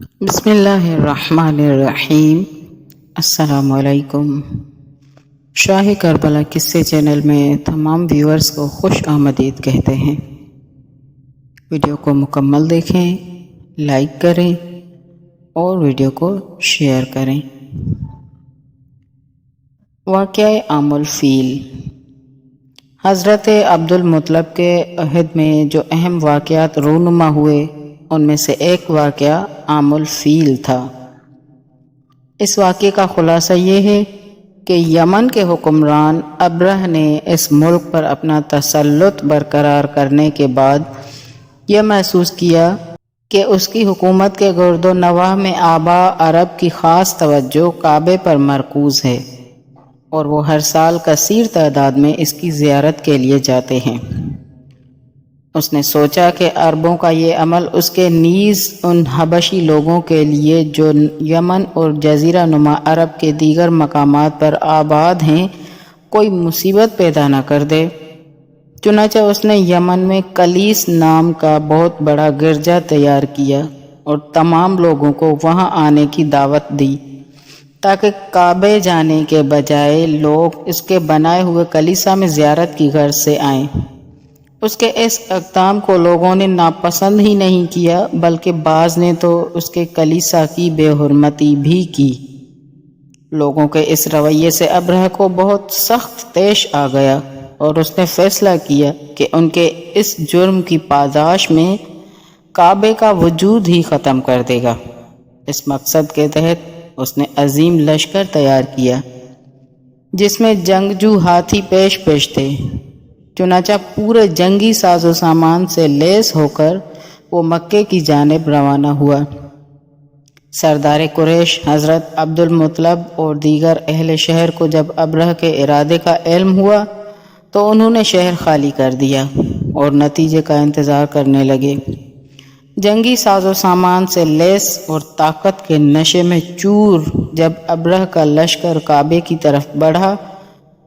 بسم اللہ الرحمن الرحیم۔ السلام علیکم۔ شاہ کربلا قصے چینل میں تمام ویورز کو خوش آمدید کہتے ہیں۔ ویڈیو کو مکمل دیکھیں، لائک کریں اور ویڈیو کو شیئر کریں۔ واقعہ عام الفیل۔ حضرت عبدالمطلب کے عہد میں جو اہم واقعات رونما ہوئے ان میں سے ایک واقعہ عام الفیل تھا۔ اس واقعے کا خلاصہ یہ ہے کہ یمن کے حکمران ابرہ نے اس ملک پر اپنا تسلط برقرار کرنے کے بعد یہ محسوس کیا کہ اس کی حکومت کے گرد و نواح میں آبا عرب کی خاص توجہ کعبے پر مرکوز ہے اور وہ ہر سال کثیر تعداد میں اس کی زیارت کے لیے جاتے ہیں۔ اس نے سوچا کہ عربوں کا یہ عمل اس کے نیز ان حبشی لوگوں کے لیے جو یمن اور جزیرہ نما عرب کے دیگر مقامات پر آباد ہیں کوئی مصیبت پیدا نہ کر دے۔ چنانچہ اس نے یمن میں کلیس نام کا بہت بڑا گرجا تیار کیا اور تمام لوگوں کو وہاں آنے کی دعوت دی تاکہ کعبے جانے کے بجائے لوگ اس کے بنائے ہوئے کلیسا میں زیارت کی غرض سے آئیں۔ اس کے اس اقدام کو لوگوں نے ناپسند ہی نہیں کیا بلکہ بعض نے تو اس کے کلیسا کی بے حرمتی بھی کی۔ لوگوں کے اس رویے سے ابرہ کو بہت سخت پیش آ گیا اور اس نے فیصلہ کیا کہ ان کے اس جرم کی پاداش میں کعبے کا وجود ہی ختم کر دے گا۔ اس مقصد کے تحت اس نے عظیم لشکر تیار کیا جس میں جنگجو ہاتھی پیش تھے۔ چنانچہ پورے جنگی ساز و سامان سے لیس ہو کر وہ مکے کی جانب روانہ ہوا۔ سردار قریش حضرت عبدالمطلب اور دیگر اہل شہر کو جب ابرہ کے ارادے کا علم ہوا تو انہوں نے شہر خالی کر دیا اور نتیجے کا انتظار کرنے لگے۔ جنگی ساز و سامان سے لیس اور طاقت کے نشے میں چور جب ابرہ کا لشکر کعبے کی طرف بڑھا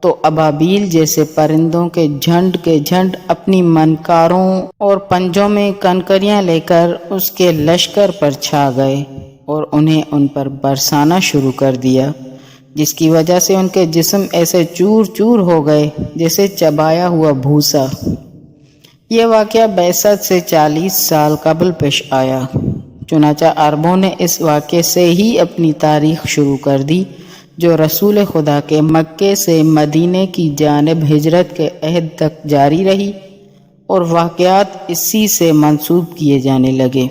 تو ابابیل جیسے پرندوں کے جھنڈ اپنی منقاروں اور پنجوں میں کنکریاں لے کر اس کے لشکر پر چھا گئے اور انہیں ان پر برسانا شروع کر دیا، جس کی وجہ سے ان کے جسم ایسے چور چور ہو گئے جیسے چبایا ہوا بھوسا۔ یہ واقعہ بعثت سے 40 سال قبل پیش آیا۔ چنانچہ عربوں نے اس واقعے سے ہی اپنی تاریخ شروع کر دی جو رسول خدا کے مکے سے مدینے کی جانب ہجرت کے عہد تک جاری رہی اور واقعات اسی سے منسوب کیے جانے لگے۔